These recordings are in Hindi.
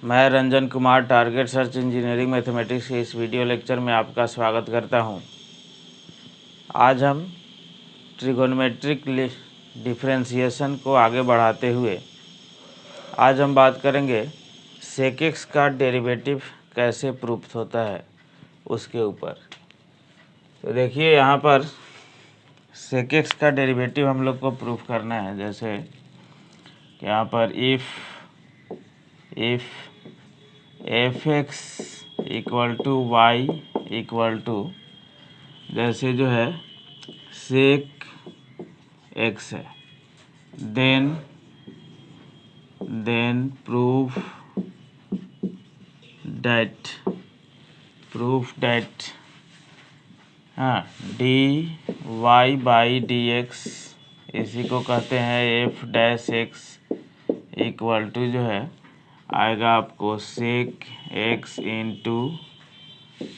मैं Ranjan Kumar target search engineering mathematics के इस वीडियो लेक्चर में आपका स्वागत करता हूं। आज हम ट्रिगोनोमेट्रिक डिफरेंशिएशन को आगे बढ़ाते हुए आज हम बात करेंगे सेक एक्स का डेरिवेटिव कैसे प्रूफ होता है उसके ऊपर। तो देखिए यहाँ पर सेक एक्स का डेरिवेटिव हम लोग को प्रूफ करना है। जैसे यहाँ पर if f x equal to y equal to जैसे जो है सेक एक्स है, then proof that d y by d x इसी को कहते हैं f dash x equal to जो है आएगा आपको sec x into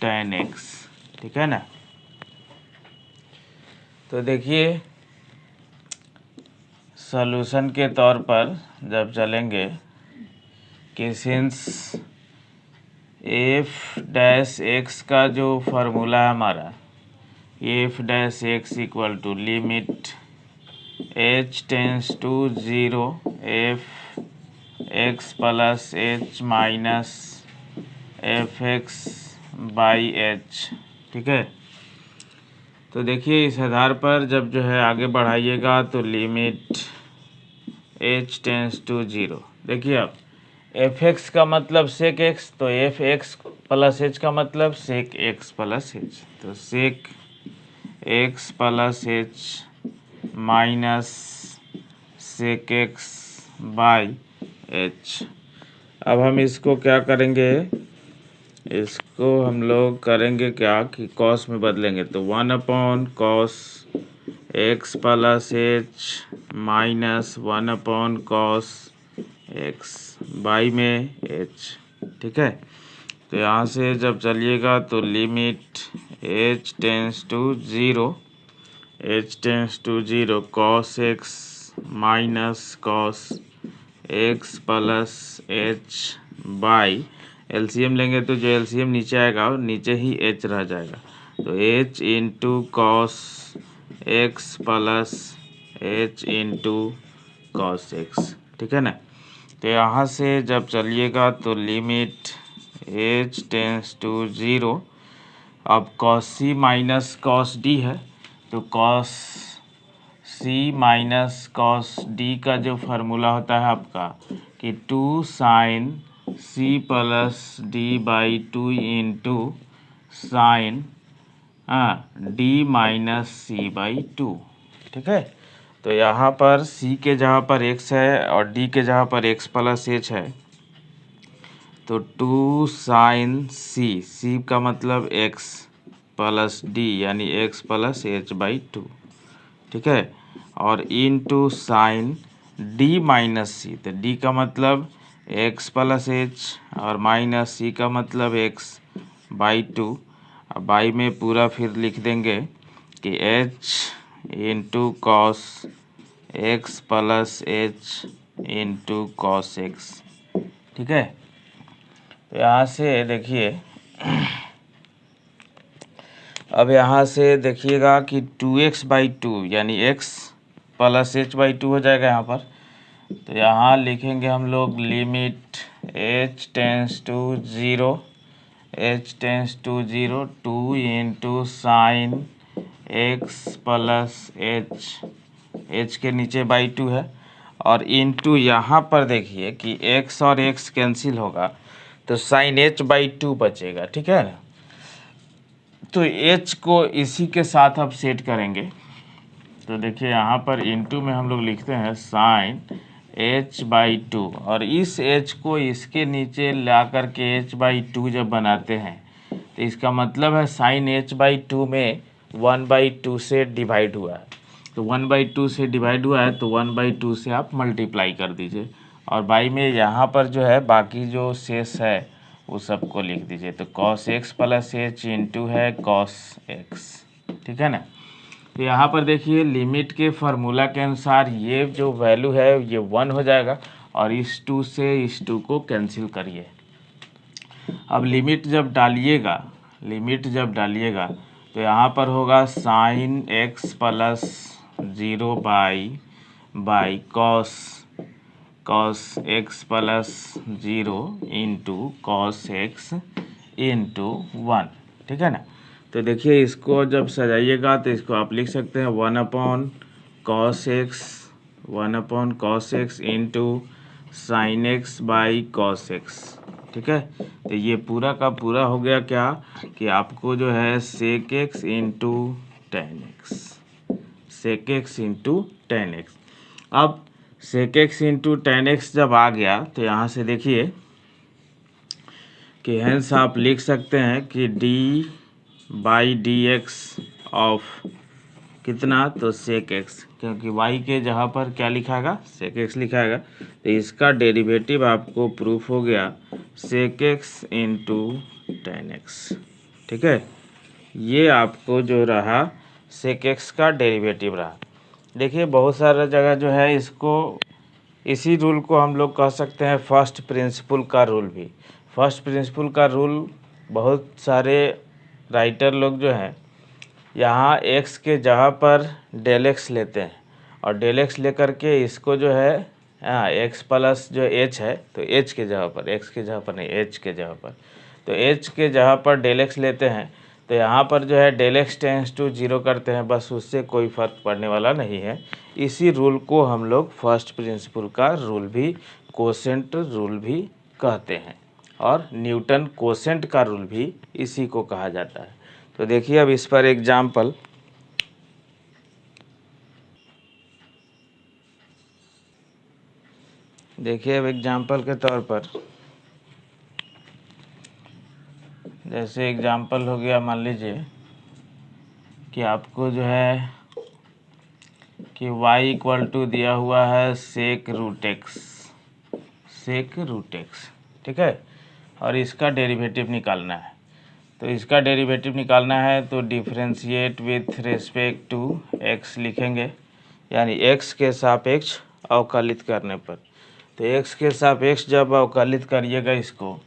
tan x. ठीक है ना। तो देखिए सॉल्यूशन के तौर पर जब चलेंगे कि सिंस एफ डैश एक्स का जो फार्मूला है हमारा f dash x equal to limit h tends to zero f x plus h minus f x by h. ठीक है। तो देखिए इस आधार पर जब जो है आगे बढ़ाइएगा तो limit h tends to zero. देखिए अब एफ एक्स का मतलब सेक एक्स, तो एफ एक्स प्लस एच का मतलब सेक एक्स प्लस एच, तो sec x plus h minus sec x by h. अब हम इसको क्या करेंगे, इसको हम लोग करेंगे क्या कि कॉस में बदलेंगे, तो 1/cos x plus h minus 1/cos x by में एच। ठीक है। तो यहाँ से जब चलिएगा तो limit h tends to zero cos x minus cos x plus h by LCM लेंगे तो जो एलसीएम नीचे आएगा और नीचे ही एच रह जाएगा, तो h into cos x plus h into cos x. ठीक है ना। तो यहाँ से जब चलिएगा तो limit h tends to zero, अब cos c minus cos d है, तो cos c minus cos d का जो फार्मूला होता है आपका कि 2 sine c plus d by 2 into sine d minus c by 2। ठीक है। तो यहाँ पर सी के जगह पर एक्स है और डी के जगह पर एक्स प्लस एच है, तो 2 साइन सी का मतलब एक्स प्लस डी यानी एक्स प्लस एच बाई 2। ठीक है। और इनटू साइन डी माइनस सी, तो डी का मतलब एक्स प्लस एच और माइनस सी का मतलब एक्स बाई 2। अब बाई में पूरा फिर लिख देंगे कि H into cos x plus h into cos x. ठीक है। तो यहाँ से देखिए अब यहाँ से देखिएगा कि 2x/2 यानी x प्लस एच बाई 2 हो जाएगा यहाँ पर। तो यहाँ लिखेंगे हम लोग limit h tends to zero 2 into sine x plus h के नीचे बाई 2 है और इंटू यहाँ पर देखिए कि x और x कैंसिल होगा तो साइन एच बाई 2 बचेगा। ठीक है ना। तो h को इसी के साथ अब सेट करेंगे, तो देखिए यहाँ पर इंटू में हम लोग लिखते हैं साइन h बाई 2 और इस h को इसके नीचे ला कर के h बाई 2 जब बनाते हैं तो इसका मतलब है साइन h बाई 2 में 1/2 से डिवाइड हुआ है, तो 1/2 से डिवाइड हुआ है तो 1/2 से आप मल्टीप्लाई कर दीजिए और बाई में यहाँ पर जो है बाकी जो शेष है वो सबको लिख दीजिए, तो cos x plus h into है कॉस एक्स। ठीक है ना। तो यहाँ पर देखिए लिमिट के फार्मूला के अनुसार ये जो वैल्यू है ये 1 हो जाएगा और इस 2 से इस 2 को कैंसिल करिए। अब लिमिट जब डालिएगा तो यहाँ पर होगा sign x plus 0 by cos x plus 0 into cos x into 1, ठीक है ना। तो देखिए इसको जब सजाइएगा तो इसको आप लिख सकते हैं 1 upon cos x into sine x by cos x, ठीक है। तो ये पूरा का पूरा हो गया क्या कि आपको जो है sec x into tan x. अब sec x into tan x जब आ गया तो यहाँ से देखिए कि हेंस आप लिख सकते हैं कि D by d x of कितना, तो सेक एक्स, क्योंकि y के जगह पर क्या लिखाएगा, सेक एक्स लिखाएगा। तो इसका डेरिवेटिव आपको प्रूफ हो गया sec x into tan x, ठीक है। ये आपको जो रहा सेक एक्स का डेरिवेटिव रहा। देखिए बहुत सारा जगह जो है इसको, इसी रूल को हम लोग कह सकते हैं फर्स्ट प्रिंसिपल का रूल भी। फर्स्ट प्रिंसिपल का रूल बहुत सारे राइटर लोग जो हैं यहाँ x के जगह पर डेल एक्स लेते हैं और डेल एक्स लेकर के इसको जो है x प्लस जो h है तो h के जगह पर, x के जगह पर नहीं, h के जगह पर, तो h के जगह पर डेल एक्स लेते हैं। तो यहाँ पर जो है डेल एक्स टेंस टू 0 करते हैं, बस उससे कोई फ़र्क पड़ने वाला नहीं है। इसी रूल को हम लोग फर्स्ट प्रिंसिपल का रूल भी, कोसेंट रूल भी कहते हैं, और न्यूटन कोसेंट का रूल भी इसी को कहा जाता है। तो देखिए अब इस पर एग्जाम्पल, देखिए अब एग्जाम्पल के तौर पर, जैसे एग्जाम्पल हो गया, मान लीजिए कि आपको जो है कि y इक्वल टू दिया हुआ है सेक रूट एक्स, ठीक है, और इसका डेरिवेटिव निकालना है। तो इसका डेरिवेटिव निकालना है तो differentiate with respect to x लिखेंगे, यानी x के सापेक्ष अवकलित करने पर। तो x के सापेक्ष जब अवकलित करिएगा इसको,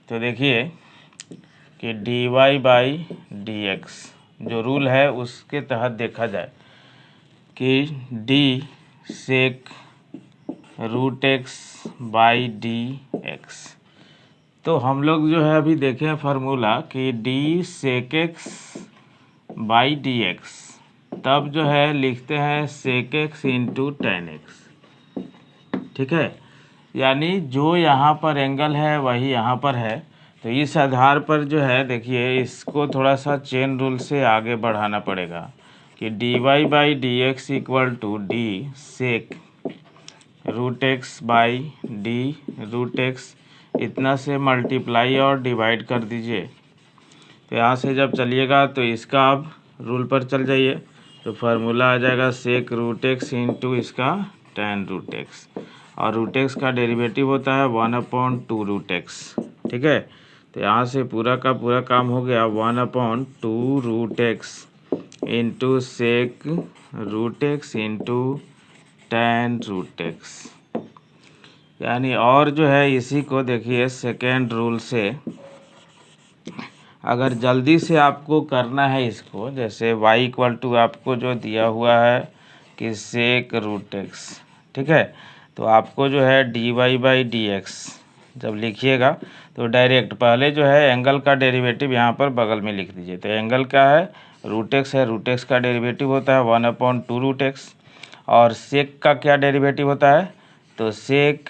तो देखिए कि dy बाई डी एक्स जो रूल है उसके तहत देखा जाए कि d sec root x by d x. तो हम लोग जो है अभी देखें फार्मूला कि d sec x by d x, तब जो है लिखते हैं sec x into tan x, ठीक है। यानी जो यहाँ पर एंगल है वही यहाँ पर है। तो इस आधार पर जो है देखिए इसको थोड़ा सा चेन रूल से आगे बढ़ाना पड़ेगा कि d y by d x equal to d sec root x by d root x, इतना से मल्टीप्लाई और डिवाइड कर दीजिए। तो यहाँ से जब चलिएगा तो इसका आप रूल पर चल जाइए, तो फार्मूला आ जाएगा सेक रूट एक्स इंटू इसका टेन रूट एक्स, और रूट एक्स का डेरिवेटिव होता है 1/2 रूट एक्स, ठीक है। तो यहाँ से पूरा का पूरा काम हो गया 1/2 root x into sec root x into tan root x. यानी और जो है इसी को देखिए सेकेंड रूल से अगर जल्दी से आपको करना है इसको, जैसे y इक्वल टू आपको जो दिया हुआ है कि सेक रूट एक्स, ठीक है, तो आपको जो है d y by d x जब लिखिएगा तो डायरेक्ट पहले जो है एंगल का डेरिवेटिव यहाँ पर बगल में लिख दीजिए। तो एंगल क्या है, रूट एक्स है, रूट एक्स का डेरिवेटिव होता है 1/2 रूट एक्स, और सेक का क्या डेरिवेटिव होता है, तो sec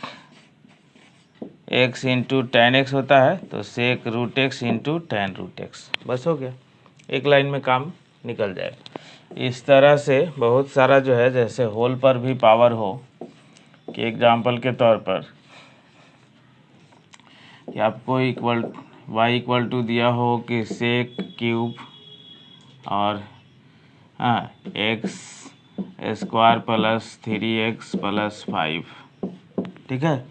x into tan x होता है, तो sec root x into tan root x. बस हो गया, एक लाइन में काम निकल जाएगा। इस तरह से बहुत सारा जो है, जैसे होल पर भी पावर हो कि एग्जाम्पल के तौर पर कि आपको y इक्वल टू दिया हो कि सेक क्यूब और x square plus 3x plus 5, ठीक है,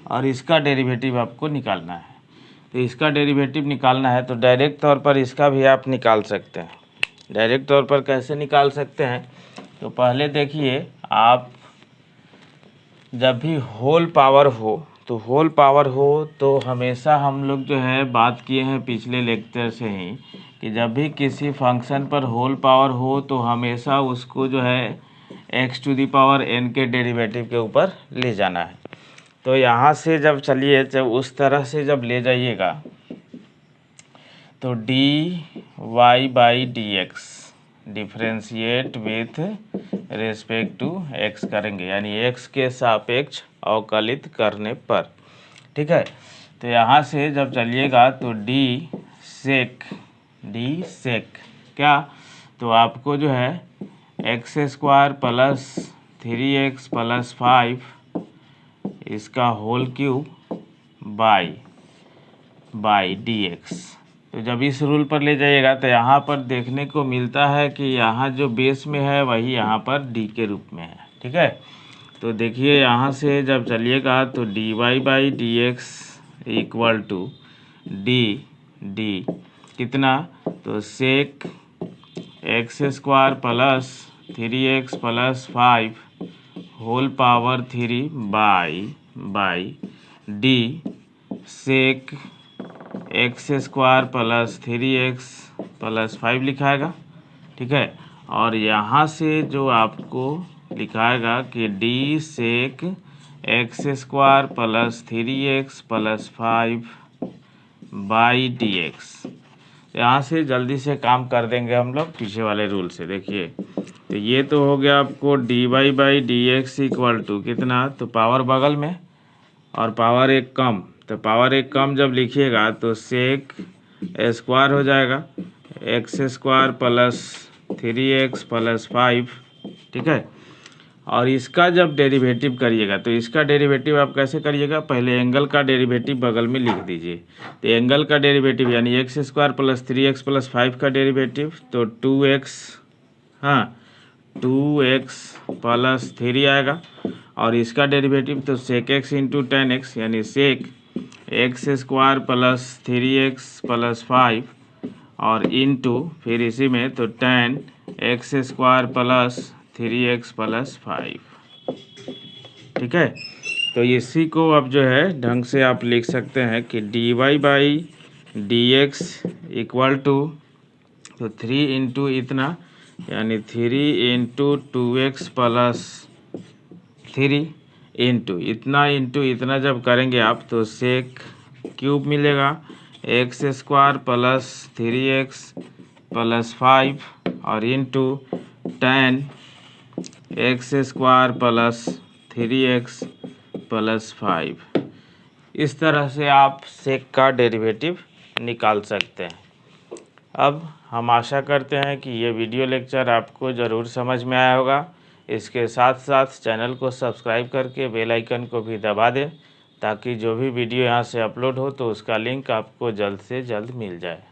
और इसका डेरिवेटिव आपको निकालना है। तो इसका डेरिवेटिव निकालना है तो डायरेक्ट तौर पर इसका भी आप निकाल सकते हैं। डायरेक्ट तौर पर कैसे निकाल सकते हैं, तो पहले देखिए आप जब भी होल पावर हो तो हमेशा हम लोग जो है बात किए हैं पिछले लेक्चर से ही कि जब भी किसी फंक्शन पर होल पावर हो तो हमेशा उसको जो है x to the power n के डेरिवेटिव के ऊपर ले जाना है। तो यहाँ से जब चलिए जब उस तरह से जब ले जाइएगा तो dy by dx differentiate with respect to x करेंगे, यानी x के सापेक्ष अवकलित करने पर। ठीक है, तो यहाँ से जब चलिएगा तो डी सेक क्या, तो आपको जो है x² प्लस 3x प्लस 5 इसका होल क्यूब बाई dx। तो जब इस रूल पर ले जाइएगा तो यहाँ पर देखने को मिलता है कि यहाँ जो बेस में है वही यहाँ पर d के रूप में है। ठीक है, तो देखिए यहाँ से जब चलिएगा तो dy by dx equal to d कितना, तो sec x² plus 3x plus 5 whole power 3 by d sec x² plus 3x plus 5 लिखाएगा। ठीक है, और यहाँ से जो आपको लिखाएगा कि d sec x² plus 3x plus 5 by dx। यहाँ से जल्दी से काम कर देंगे हम लोग पीछे वाले रूल से। देखिए तो ये तो हो गया आपको dy by dx equal to कितना, तो पावर बगल में और पावर एक कम, तो पावर एक कम जब लिखिएगा तो सेक स्क्वायर हो जाएगा x² प्लस 3x प्लस 5। ठीक है, और इसका जब डेरिवेटिव करिएगा तो इसका डेरिवेटिव आप कैसे करिएगा, पहले एंगल का डेरिवेटिव बगल में लिख दीजिए। तो एंगल का डेरिवेटिव यानी x² प्लस 3x प्लस 5 का डेरिवेटिव तो 2x, हाँ 2x प्लस 3 आएगा, और इसका डेरिवेटिव तो सेक x इंटू टेन एक्स यानी सेक x² प्लस 3x प्लस 5 और इंटू फिर इसी में तो ten x² plus 3x plus 5। ठीक है, तो इसी को अब जो है ढंग से आप लिख सकते हैं कि dy by dx equal to तो 3 इंटू इतना यानी 3 इंटू 2x प्लस 3 इंटू इतना जब करेंगे आप तो सेक क्यूब मिलेगा x² प्लस 3x प्लस 5 और into 10 x² plus 3x plus 5। इस तरह से आप सेक का डेरिवेटिव निकाल सकते हैं। अब हम आशा करते हैं कि ये वीडियो लेक्चर आपको ज़रूर समझ में आया होगा। इसके साथ साथ चैनल को सब्सक्राइब करके बेल आइकन को भी दबा दें ताकि जो भी वीडियो यहाँ से अपलोड हो तो उसका लिंक आपको जल्द से जल्द मिल जाए।